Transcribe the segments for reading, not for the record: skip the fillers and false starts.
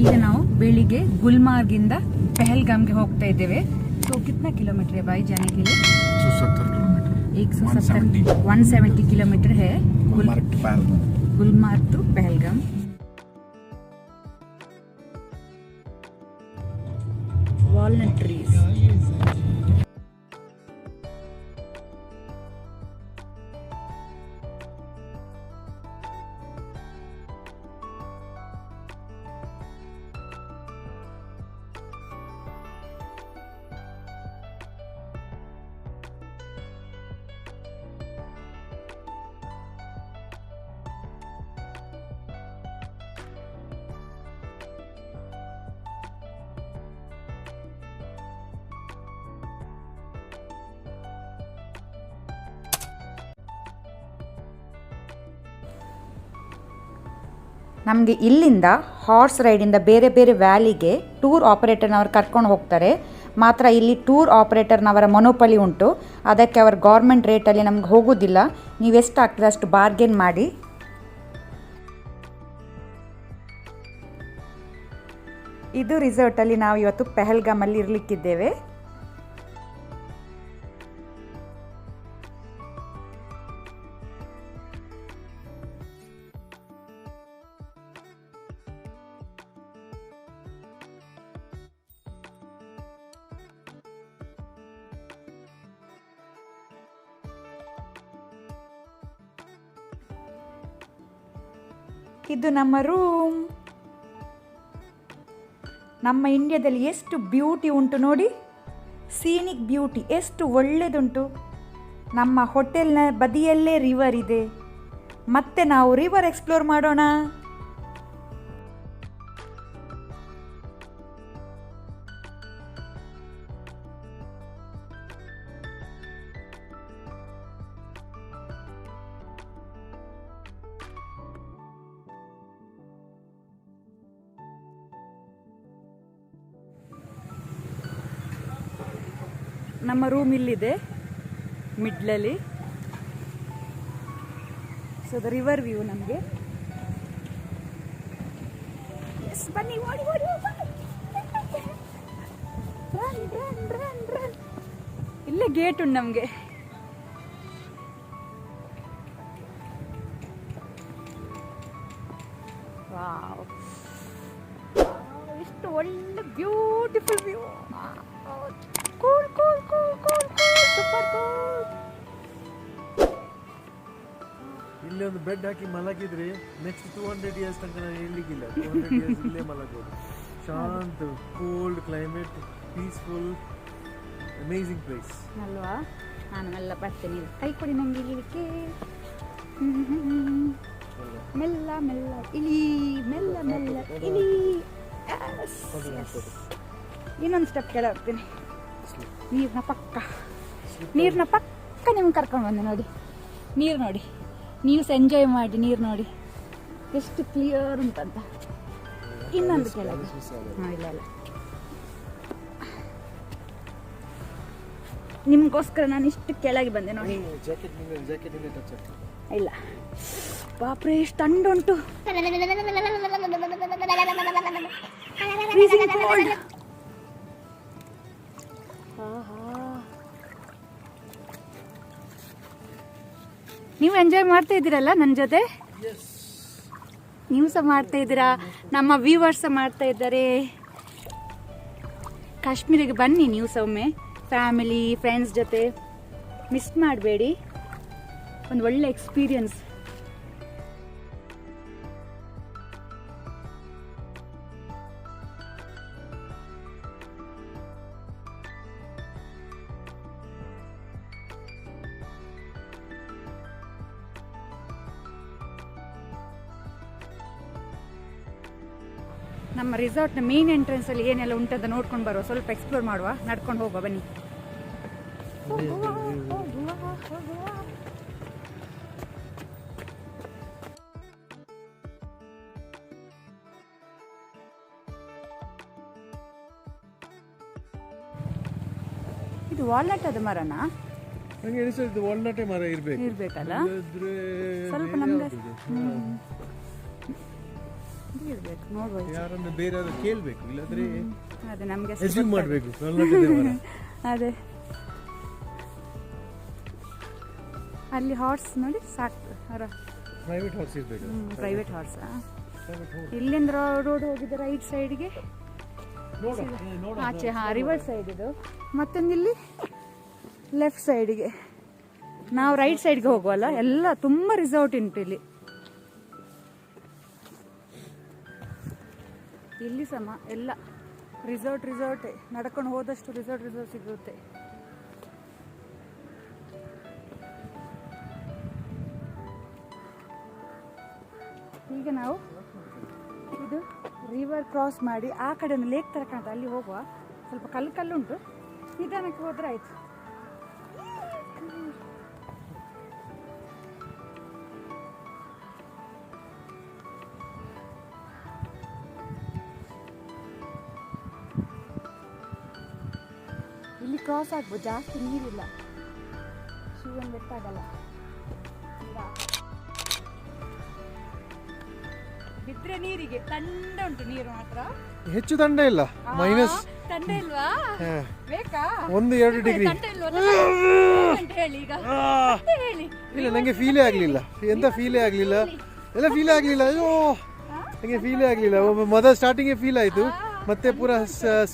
ಈಗ ನಾವು ಬೆಳಿಗ್ಗೆ ಗುಲ್ಮಾರ್ಗಿಂದ पहलगाम के ಹೋಗ್ತಾ ಇದ್ದೇವೆ. तो कितना किलोमीटर है भाई जाने के लिए? 170 किलोमीटर. 170 किलोमीटर है Gulmarg to Pahalgam. Walnut trees. ನಮಗೆ ಇಲ್ಲಿಂದ ಹಾರ್ಸ್ ರೈಡಿಂದ ಬೇರೆ ಬೇರೆ ವ್ಯಾಲಿಗೆ ಟೂರ್ ಆಪರೇಟರ್ನವರು ಕರ್ಕೊಂಡು ಹೋಗ್ತಾರೆ. ಮಾತ್ರ ಇಲ್ಲಿ ಟೂರ್ ಆಪರೇಟರ್ನವರ ಮೊನೋಪಲಿ ಉಂಟು. ಅದಕ್ಕೆ ಅವರು ಗೌರ್ಮೆಂಟ್ ರೇಟಲ್ಲಿ ನಮ್ಗೆ ಹೋಗೋದಿಲ್ಲ. ನೀವು ಎಷ್ಟು ಆಗ್ತದೆ ಅಷ್ಟು ಬಾರ್ಗೇನ್ ಮಾಡಿ. ಇದು ರಿಸಾರ್ಟಲ್ಲಿ ನಾವು ಇವತ್ತು ಪೆಹಲ್ಗಾಮಲ್ಲಿ ಇರಲಿಕ್ಕಿದ್ದೇವೆ. ಇದು ನಮ್ಮ ರೂಮ್. ನಮ್ಮ ಇಂಡಿಯಾದಲ್ಲಿ ಎಷ್ಟು ಬ್ಯೂಟಿ ಉಂಟು ನೋಡಿ, ಸೀನಿಕ್ ಬ್ಯೂಟಿ ಎಷ್ಟು ಒಳ್ಳೆಯದುಂಟು. ನಮ್ಮ ಹೋಟೆಲ್ನ ಬದಿಯಲ್ಲೇ ರಿವರ್ ಇದೆ. ಮತ್ತೆ ನಾವು ರಿವರ್ ಎಕ್ಸ್ಪ್ಲೋರ್ ಮಾಡೋಣ. ನಮ್ಮ ರೂಮ್ ಇಲ್ಲಿದೆ ಮಿಡ್ಲಲ್ಲಿ. ಸೊ ದ ರಿವರ್ ವ್ಯೂ ನಮಗೆ. ಬನ್ನಿ ಓಡಿ ಓಡಿ ಇಲ್ಲೇ ಗೇಟ್ ಉಂಟು ನಮಗೆ. ವಾವ್, ಎಷ್ಟು ಒಳ್ಳೆ beautiful view. Cool cool cool cool cool super cool. ಇಲ್ಲಿ ಒಂದು ಬೆಡ್ ಹಾಕಿ ಮಲಗಿದ್ರೆ ನೆಕ್ಸ್ಟ್ 200 ಇಯರ್ಸ್ ತನಕ ನಾನು ಹೇಳಲಿಕ್ಕಿಲ್ಲ. 200 ಇಯರ್ಸ್ ಇಲ್ಲೇ ಮಲಗೋದು. ಶಾಂತ, cold climate, peaceful, amazing place ಅಲ್ವಾ? ನಾನು ಎಲ್ಲ ಬರ್ತೇನೆ. ಕೈ ಕೊಡಿ ನಂಗೆ ಇಳಿಲಿಕ್ಕೆ. ಮೆಲ್ಲ ಮೆಲ್ಲ ಇಳಿ, ಮೆಲ್ಲ ಮೆಲ್ಲ ಇಳಿ. ಇನ್ನೊಂದು ಸ್ಟೆಪ್ ಕೆಳಗೆ ಹೋಗ್ತೀನಿ. ನೀರಿನ ಪಕ್ಕ ನಿಮ್ಗೆ ಕರ್ಕೊಂಡು ಬಂದೆ ನೋಡಿ. ನೀರು ನೋಡಿ, ನೀವು ಸಹ ಎಂಜಾಯ್ ಮಾಡಿ. ನೀರು ನೋಡಿ ಎಷ್ಟು ಕ್ಲಿಯರ್ ಉಂಟಂತ. ಇನ್ನೊಂದು ಕೆಳಗೆ. ಇಲ್ಲ ಇಲ್ಲ, ನಿಮ್ಗೋಸ್ಕರ ನಾನು ಇಷ್ಟು ಕೆಳಗೆ ಬಂದೆ ನೋಡಿ. ಇಲ್ಲ ಬಾಪ್ರೆ ಎಷ್ಟು ತಂಡುಂಟು. ನೀವು ಎಂಜಾಯ್ ಮಾಡ್ತಾ ಇದ್ದೀರಲ್ಲ ನನ್ನ ಜೊತೆ. ನೀವು ಸಹ ಮಾಡ್ತಾ ಇದ್ದೀರಾ, ನಮ್ಮ ವ್ಯೂವರ್ಸ್ ಸಹ ಮಾಡ್ತಾ ಇದ್ದಾರೆ. ಕಾಶ್ಮೀರಿಗೆ ಬನ್ನಿ ನೀವು ಸಹ ಒಮ್ಮೆ, ಫ್ಯಾಮಿಲಿ ಫ್ರೆಂಡ್ಸ್ ಜೊತೆ. ಮಿಸ್ ಮಾಡಬೇಡಿ, ಒಂದು ಒಳ್ಳೆ ಎಕ್ಸ್ಪೀರಿಯನ್ಸ್. ನಮ್ಮ ರಿಸಾರ್ಟ್ನ ಮೇನ್ ಎಂಟ್ರೆನ್ಸಲ್ಲಿ ಏನೆಲ್ಲ ಉಂಟಂತ ನೋಡ್ಕೊಂಡು ಬರುವ, ಸ್ವಲ್ಪ ಎಕ್ಸ್ಪ್ಲೋರ್ ಮಾಡುವ, ನಡ್ಕೊಂಡು ಹೋಗುವ ಬನ್ನಿ. ಇದು ವಾಲ್ನಟ್ ಅದು ಮರನಾ? ನನಗೆ ಅನಿಸುತ್ತೆ ವಾಲ್ನಟ್ ಮರ ಇರಬೇಕಲ್ಲ. ಸ್ವಲ್ಪ ನಮ್ಗೆ ಇರ್ಬೇಕು, ನೋಡುವ ಈಚೆ. ಯಾರನ್ನು ಬೇರೆ ಕೇಳಬೇಕು, ಇಲ್ಲಾಂದ್ರೆ ಅದೇ ನಮಗೆ ರೆಸ್ಯೂಮ್ ಮಾಡಬೇಕು. ಕರ್ನಾಟಕದವರ ಅದೇ ಅಲ್ಲಿ ಹಾರ್ಸ್ ನೋಡಿ ಸಾಕು. ಪ್ರೈವೇಟ್ ಹಾರ್ಸ್ ಇರಬೇಕು. Private horse. ಇಲ್ಲಿಂದ ರೋಡ್ ಹೋಗಿದ್ದು ರೈಟ್ ಸೈಡ್ಗೆ ಆಚೆ, ರಿವರ್ ಸೈಡ್ ಇದು. ಮತ್ತೊಂದು ಇಲ್ಲಿ ಲೆಫ್ಟ್ ಸೈಡ್ಗೆ. ನಾವು ರೈಟ್ ಸೈಡ್ಗೆ ಹೋಗುವಲ್ಲ, ಎಲ್ಲ ತುಂಬ ರಿಸಾರ್ಟ್ ಉಂಟು ಇಲ್ಲಿ. ಇಲ್ಲಿ ಸಮ ಎಲ್ಲ ರಿಸಾರ್ಟೇ, ನಡ್ಕೊಂಡು ಹೋದಷ್ಟು ರಿಸಾರ್ಟ್ ಸಿಗುತ್ತೆ. ಈಗ ನಾವು ಇದು ರಿವರ್ ಕ್ರಾಸ್ ಮಾಡಿ ಆ ಕಡೆ ಲೇಕ್ ತರ ಕಾಣ್ತದೆ, ಅಲ್ಲಿ ಹೋಗುವ. ಸ್ವಲ್ಪ ಕಲ್ಲುಂಟು, ನಿಧಾನಕ್ಕೆ ಹೋದ್ರೆ ಆಯ್ತು. ಇಲ್ಲಿ ಕ್ರಾಸ್ ಆಗ್ಬೋದು, ಜಾಸ್ತಿ ನೀರಿಲ್ಲ, ಶಿವನ್ ಬೆಟ್ಟಾಗಲ್ಲ. ಬಿದ್ರೆ ನೀರಿಗೆ ತಂಡ ಉಂಟು, ನೀರು ಮಾತ್ರ ಹೆಚ್ಚು ದಂಡ ಇಲ್ಲ. ಮೈನಸ್ ತಂಡ ಇಲ್ವಾ? ಬೇಕಾ 1-2 ಡಿಗ್ರಿ. ಹೇಳಿ ಈಗ, ಹೇಳಿ. ಇಲ್ಲ, ನಂಗೆ ಫೀಲೇ ಆಗ್ಲಿಲ್ಲ, ಎಂತ ಫೀಲೇ ಆಗ್ಲಿಲ್ಲ, ಎಲ್ಲ ಫೀಲೇ ಆಗ್ಲಿಲ್ಲ. ಅಯ್ಯೋ, ನಂಗೆ ಫೀಲೇ ಆಗ್ಲಿಲ್ಲ. ಮೊದಲ ಸ್ಟಾರ್ಟಿಂಗ್ ಫೀಲ್ ಆಯ್ತು, ಮತ್ತೆ ಪೂರಾ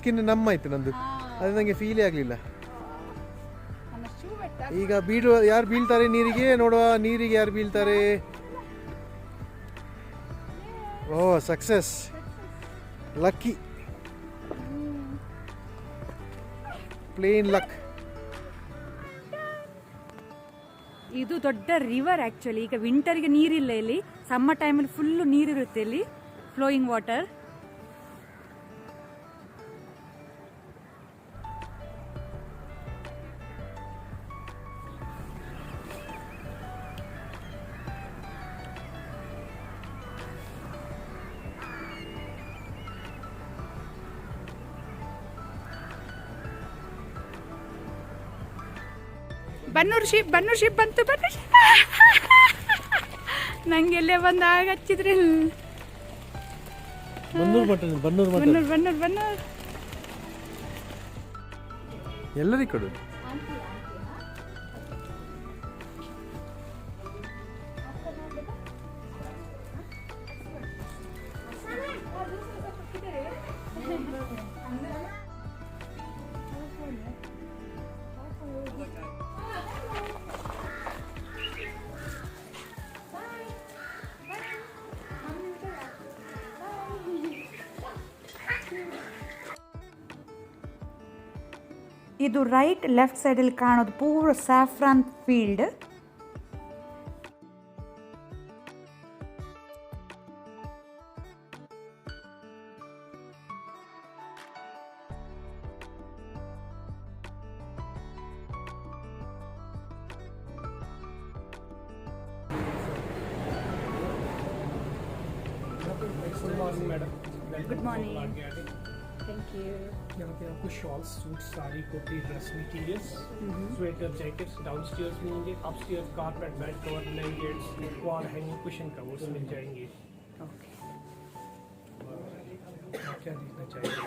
ಸ್ಕಿನ್ ನಮ್ ಆಯ್ತು ನಂದು, ಅದು ನಂಗೆ ಫೀಲೇ ಆಗ್ಲಿಲ್ಲ. ಈಗ ಯಾರು ಬೀಳ್ತಾರೆ ನೀರಿಗೆ, ನೋಡುವ ನೀರಿಗೆ ಯಾರು ಬೀಳ್ತಾರೆ. ಓ, ಸಕ್ಸಸ್, ಲಕ್ಕಿ, ಪ್ಲೇನ್ ಲಕ್. ಇದು ದೊಡ್ಡ ರಿವರ್ ಆಕ್ಚುಲಿ. ಈಗ ವಿಂಟರ್ಗೆ ನೀರಿಲ್ಲ ಇಲ್ಲಿ, ಸಮ್ಮರ್ ಟೈಮಲ್ಲಿ ಫುಲ್ಲು ನೀರಿರುತ್ತೆ ಇಲ್ಲಿ, ಫ್ಲೋಯಿಂಗ್ ವಾಟರ್. ಬನ್ನೂರು ಶಿಪ್ ಬಂತು. ನಂಗೆಲ್ಲೇ ಬಂದು ಆಗ ಹಚ್ಚಿದ್ರೆ ಬನ್ನೂರು ಎಲ್ಲರಿಗೂ ಕೊಡು. ಇದು ರೈಟ್ ಲೆಫ್ಟ್ ಸೈಡಲ್ಲಿ ಕಾಣೋದು ಪೂರ saffron field. Good morning madam. Good morning. Thank you. यहाँ पे आपको शॉल्स, सूट, साड़ी, कोटी, dress materials, sweater, jackets downstairs मिलेंगे. Upstairs carpet, bed cover, blankets, wall hanging, cushion covers मिल जाएंगे. ओके. आप क्या देखना चाहेंगे?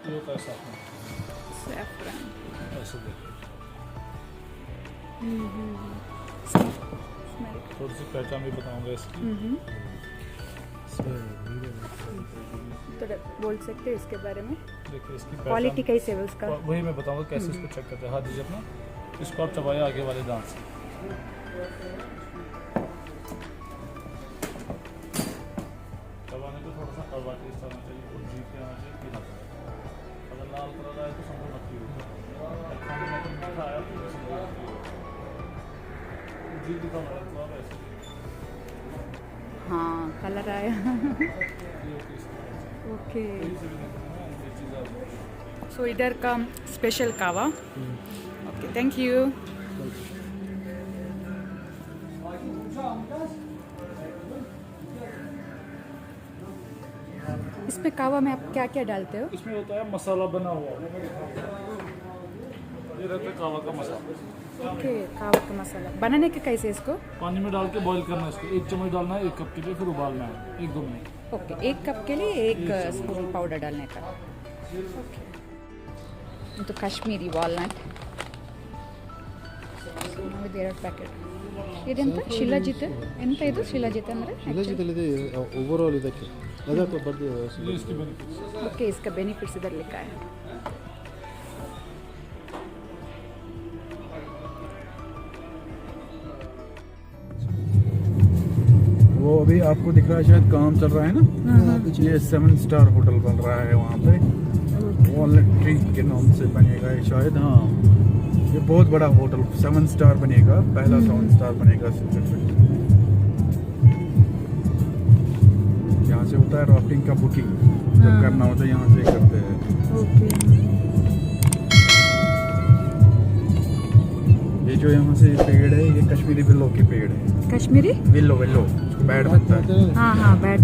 ये कैसा है? Saffron. ऐसे देखिए, Smell. थोड़ी सी पहचान भी बताऊंगा इसकी. थोड़ा बोल सकते हैं इसके बारे में? देखिए इसकी क्वालिटी पहचान, कैसे है उसका? वही मैं बताऊंगा कैसे इसको चेक करते हैं. हाथ दीजिए अपना, इसको आप चबाया आगे वाले दांत से. चबाने को थोड़ा सा कड़वा टेस्ट आना चाहिए, और जीप के आना चाहिए, पीना पड़ेगा. अगर लाल कलर आए तो समझो मक्खी होगी, और खाने में अगर मीठा आया तो समझो मक्खी होगी। जी दिखा रहा है तो आप ऐसे हाँ कलर आया ये किस तरह से ओके कहीं से भी देखना है ये चीज़ आप सो इधर का स्पेशल कावा ओके थैंक यू इसमें कावा में आप क्या क्या डालते हो इसमें होता है मसाला बना हुआ, ये रहता है कावा का मसाला। ओके कावा का मसाला बनाने के कैसे इसको पानी में डाल के बॉईल करना है इसको, 1 चम्मच डालना है 1 कप के लिए, फिर उबालना है 1-2 मिनट। ओके 1 कप के लिए 1 स्पून पाउडर डालने का ओके तो कश्मीरी वालनट ಪ್ಯಾಕೆಟ್ ಇದೆಂತ ಶಿಲಾಜಿತ್ ಎಂತ ಇದು ಶಿಲಾಜಿತ್ ಅಂದರೆ ಇಲ್ಲದಿದೆ ಓವರಾಲ್ ಇದಕ್ಕೆ ಅದಕ್ಕೆ ಬರ್ದು ये इसके बेनिफिट्स। ओके इसका बेनिफिट्स इधर लिखा है वो अभी आपको दिख रहा है शायद काम चल रहा है ना, ये 7 स्टार होटल बन रहा है वहाँ पे, वॉलनट ट्री के नाम से बनेगा ये शायद। हाँ ये बहुत बड़ा होटल 7 स्टार बनेगा, पहला 7 स्टार बनेगा। यहाँ से होता है राफ्टिंग का बुकिंग, जब करना होता है यहाँ से करते हैं। ओके ये जो यहाँ से पेड़ है ये कश्मीरी विल्लो के पेड़ है, कश्मीरी विल्लो विल्लो बैट बनता है। हाँ हाँ बैट